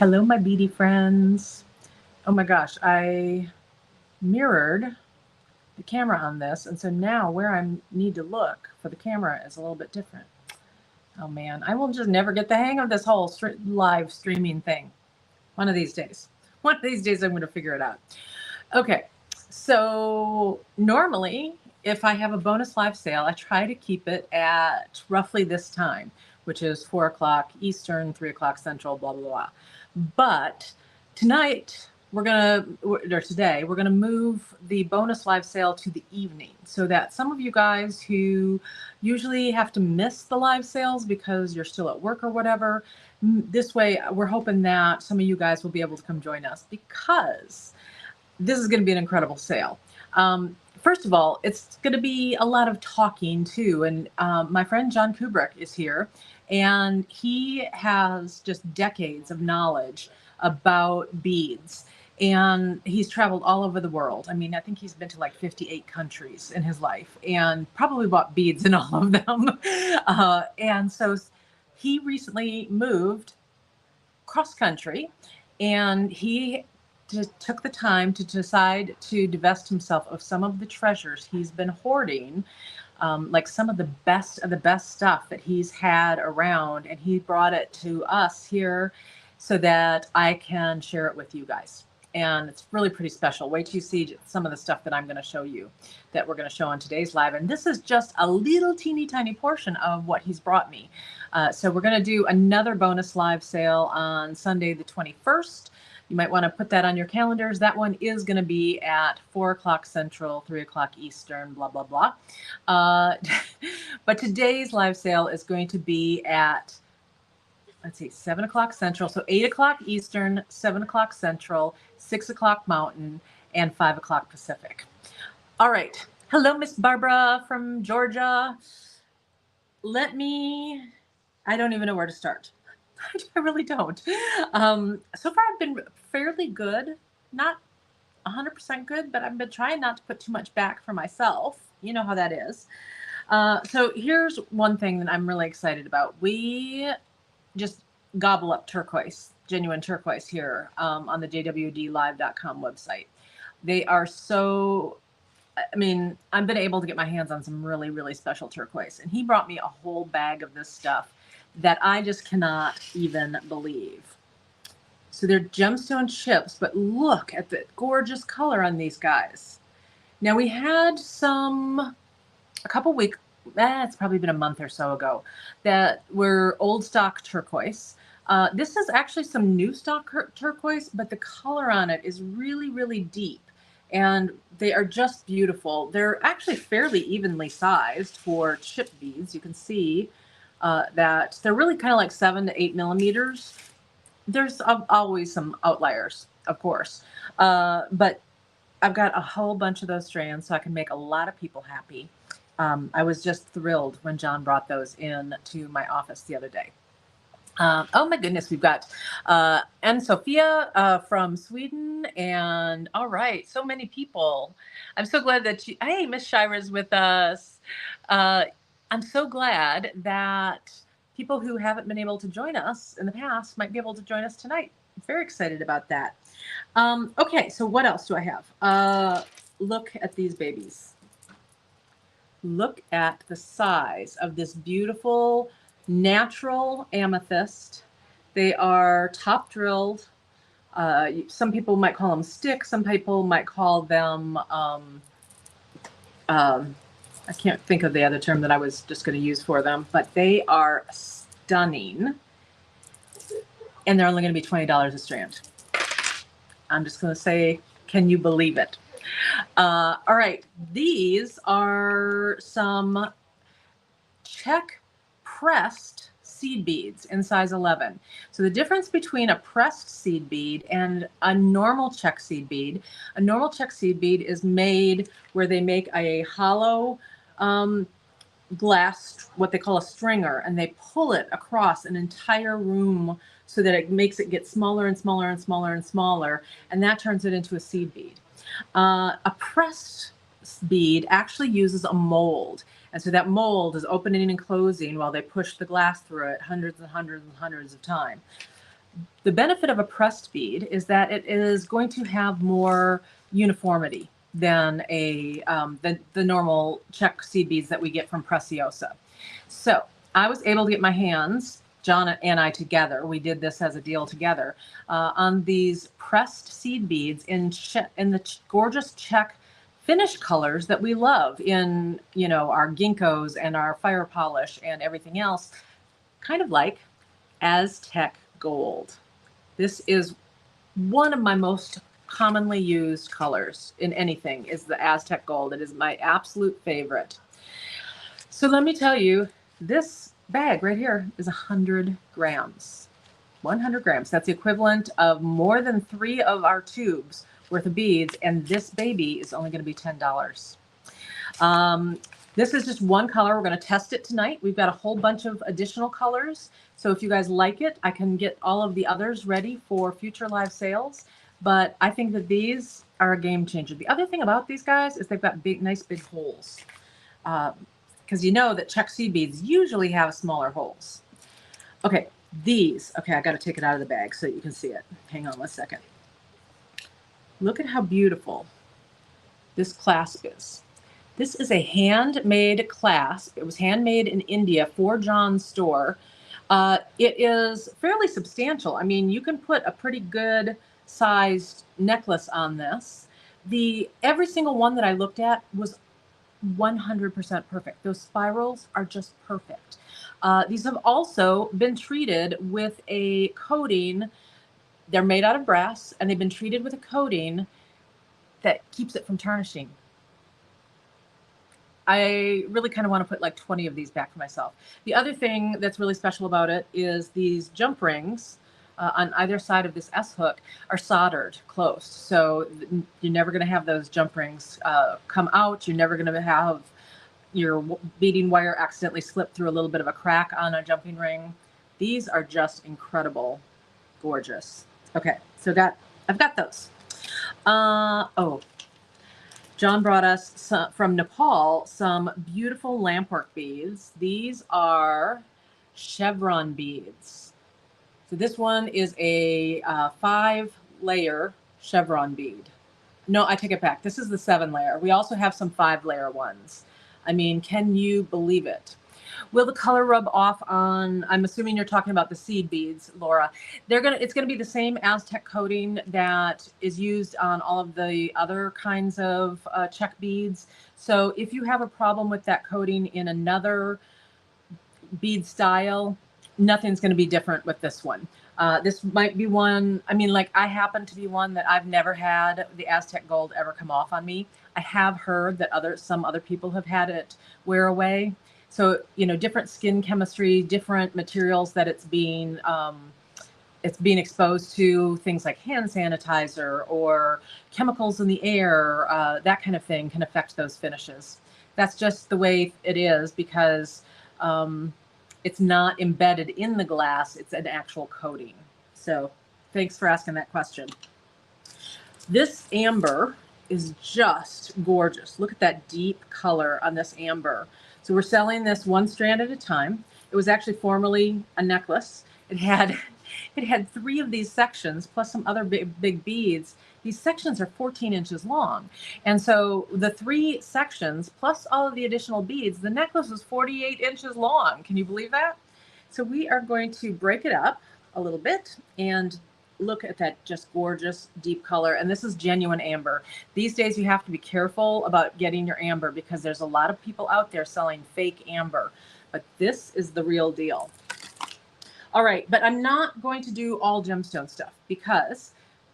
Hello, my beady friends. Oh my gosh, I mirrored the camera on this, and so now where I need to look for the camera is a little bit different. Oh man, I will just never get the hang of this whole live streaming thing. One of these days. One of these days I'm going to figure it out. Okay, so normally if I have a bonus live sale, I try to keep it at roughly this time, which is 4 o'clock Eastern, 3 o'clock Central, blah, blah, blah. But tonight, today, we're gonna move the bonus live sale to the evening so that some of you guys who usually have to miss the live sales because you're still at work or whatever, this way we're hoping that some of you guys will be able to come join us because this is gonna be an incredible sale. First of all, it's going to be a lot of talking too. And my friend John Kubricht is here, and he has just decades of knowledge about beads. And he's traveled all over the world. I mean, I think he's been to like 58 countries in his life and probably bought beads in all of them. And so he recently moved cross country, and he took the time to decide to divest himself of some of the treasures he's been hoarding, like some of the best stuff that he's had around, and he brought it to us here so that I can share it with you guys. And it's really pretty special. Wait till you see some of the stuff that I'm going to show you, that we're going to show on today's live. And this is just a little teeny tiny portion of what he's brought me. So we're going to do another bonus live sale on Sunday the 21st. You might want to put that on your calendars. That one is going to be at 4 o'clock Central, 3 o'clock Eastern, blah, blah, blah. But today's live sale is going to be at, let's see, 7 o'clock Central. So 8 o'clock Eastern, 7 o'clock Central, 6 o'clock Mountain, and 5 o'clock Pacific. All right. Hello, Miss Barbara from Georgia. I don't even know where to start. I really don't. So far, I've been fairly good, not 100% good, but I've been trying not to put too much back for myself. You know how that is. So here's one thing that I'm really excited about. We just gobble up turquoise, genuine turquoise here on the jwdlive.com website. They are so, I mean, I've been able to get my hands on some really, really special turquoise. And he brought me a whole bag of this stuff that I just cannot even believe. So they're gemstone chips, but look at the gorgeous color on these guys. Now we had a couple weeks, it's probably been a month or so ago, that were old stock turquoise. This is actually some new stock turquoise, but the color on it is really, really deep. And they are just beautiful. They're actually fairly evenly sized for chip beads. You can see that they're really kind of like 7 to 8 millimeters. There's always some outliers, of course. But I've got a whole bunch of those strands, so I can make a lot of people happy. I was just thrilled when John brought those in to my office the other day. Oh my goodness, we've got Anne Sophia from Sweden, and all right, so many people. I'm so glad that hey, Miss Shira's with us. I'm so glad that people who haven't been able to join us in the past might be able to join us tonight. I'm very excited about that. Okay, so what else do I have? Look at these babies. Look at the size of this beautiful natural amethyst. They are top drilled. Some people might call them sticks. Some people might call them, I can't think of the other term that I was just going to use for them, but they are stunning. And they're only going to be $20 a strand. I'm just going to say, can you believe it? All right. These are some Czech pressed seed beads in size 11. So the difference between a pressed seed bead and a normal Czech seed bead, a normal Czech seed bead is made where they make a hollow glass, what they call a stringer, and they pull it across an entire room so that it makes it get smaller and smaller and smaller and smaller, and that turns it into a seed bead. A pressed bead actually uses a mold. And so that mold is opening and closing while they push the glass through it hundreds and hundreds and hundreds of times. The benefit of a pressed bead is that it is going to have more uniformity than the normal Czech seed beads that we get from Preciosa. So I was able to get my hands, John and I together, we did this as a deal together, on these pressed seed beads in the gorgeous Czech finish colors that we love in, you know, our ginkgos and our fire polish and everything else, kind of like Aztec gold. This is one of my most commonly used colors in anything is the Aztec gold. It is my absolute favorite. So let me tell you, this bag right here is 100 grams. 100 grams. That's the equivalent of more than 3 of our tubes worth of beads, and this baby is only going to be $10. This is just one color. We're going to test it tonight. We've got a whole bunch of additional colors. So if you guys like it, I can get all of the others ready for future live sales. But I think that these are a game changer. The other thing about these guys is they've got nice big holes. Because you know that Czech seed beads usually have smaller holes. Okay, these. Okay, I got to take it out of the bag so that you can see it. Hang on one second. Look at how beautiful this clasp is. This is a handmade clasp. It was handmade in India for John's store. It is fairly substantial. I mean, you can put a pretty good sized necklace on this. Every single one that I looked at was 100% perfect. Those spirals are just perfect. These have also been treated with a coating. They're made out of brass, and they've been treated with a coating that keeps it from tarnishing. I really kind of want to put like 20 of these back for myself. The other thing that's really special about it is these jump rings on either side of this S hook are soldered close. So you're never going to have those jump rings come out. You're never going to have your beading wire accidentally slip through a little bit of a crack on a jumping ring. These are just incredible, gorgeous. Okay, so I've got those. John brought us from Nepal some beautiful Lampor beads. These are chevron beads. So this one is a 5-layer chevron bead. No, I take it back. This is the 7-layer. We also have some 5-layer ones. I mean, can you believe it? Will the color rub off on, I'm assuming you're talking about the seed beads, Laura. It's gonna be the same Aztec coating that is used on all of the other kinds of Czech beads. So if you have a problem with that coating in another bead style, nothing's gonna be different with this one. This might be one, I mean, like I happen to be one that I've never had the Aztec gold ever come off on me. I have heard that some other people have had it wear away. So, you know, different skin chemistry, different materials that it's being exposed to, things like hand sanitizer or chemicals in the air, that kind of thing can affect those finishes. That's just the way it is because it's not embedded in the glass, it's an actual coating. So thanks for asking that question. This amber is just gorgeous. Look at that deep color on this amber. So we're selling this one strand at a time. It was actually formerly a necklace. It had 3 of these sections plus some other big beads. These sections are 14 inches long. And so the 3 sections plus all of the additional beads, the necklace was 48 inches long. Can you believe that? So we are going to break it up a little bit and look at that just gorgeous deep color. And this is genuine amber. These days you have to be careful about getting your amber because there's a lot of people out there selling fake amber, but this is the real deal. All right, but I'm not going to do all gemstone stuff because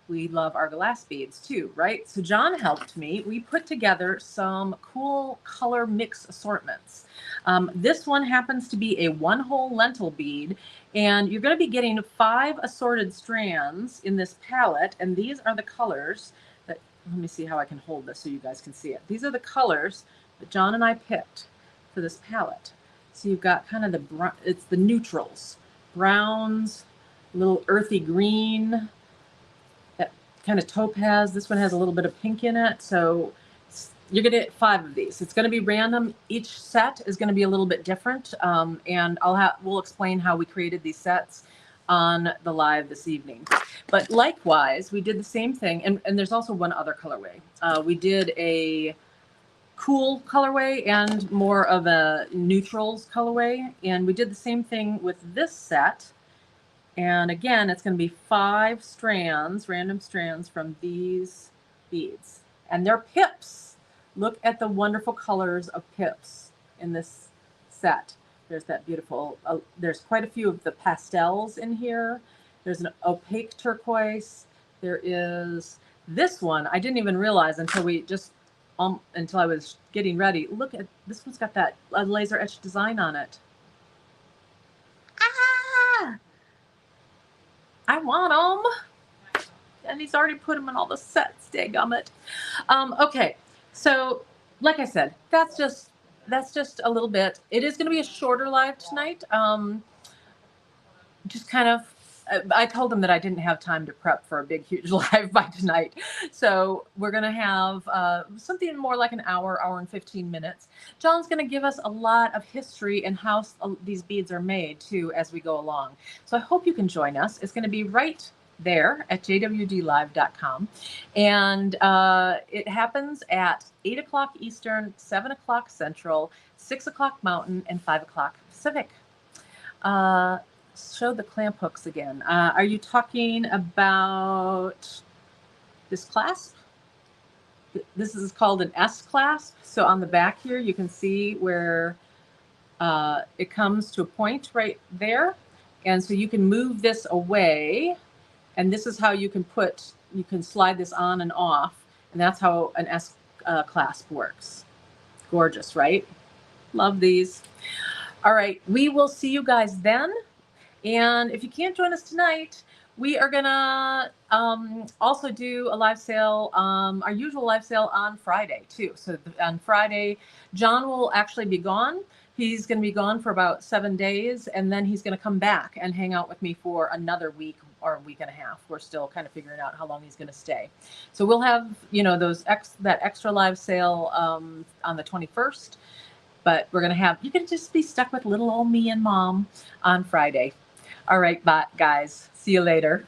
we love our glass beads too, right? So John helped me. We put together some cool color mix assortments. This one happens to be a 1-hole lentil bead, and you're going to be getting 5 assorted strands in this palette, and these are the colors that, let me see how I can hold this so you guys can see it. These are the colors that John and I picked for this palette. So you've got kind of it's the neutrals, browns, a little earthy green, that kind of topaz. This one has a little bit of pink in it. So you're going to get 5 of these. It's going to be random. Each set is going to be a little bit different. And we'll explain how we created these sets. on the live this evening. But likewise, we did the same thing. And there's also one other colorway. We did a cool colorway and more of a neutrals colorway. And we did the same thing with this set. And again, it's going to be 5 strands, random strands from these beads. And they're pips. Look at the wonderful colors of pips in this set. There's that beautiful, there's quite a few of the pastels in here. There's an opaque turquoise. There is this one. I didn't even realize until we just, until I was getting ready. Look at, this one's got that laser etched design on it. Ah! I want them. And he's already put them in all the sets, dadgummit. Okay, so like I said, that's just a little bit. It is going to be a shorter live tonight. Just kind of, I told him that I didn't have time to prep for a big, huge live by tonight. So we're going to have something more like an hour, hour and 15 minutes. John's going to give us a lot of history and how these beads are made too as we go along. So I hope you can join us. It's going to be right there at jwdlive.com. And it happens at 8 o'clock Eastern, 7 o'clock Central, 6 o'clock Mountain, and 5 o'clock Pacific. Show the clamp hooks again. Are you talking about this clasp? This is called an S clasp. So on the back here, you can see where it comes to a point right there. And so you can move this away. And this is how you can slide this on and off. And that's how an S clasp works. Gorgeous, right? Love these. All right, we will see you guys then. And if you can't join us tonight, we are gonna also do a live sale, our usual live sale on Friday too. So on Friday, John will actually be gone. He's going to be gone for about 7 days, and then he's going to come back and hang out with me for another week or a week and a half. We're still kind of figuring out how long he's going to stay. So we'll have, you know, that extra live sale on the 21st, but we're going to have, you can just be stuck with little old me and mom on Friday. All right, bye, guys. See you later.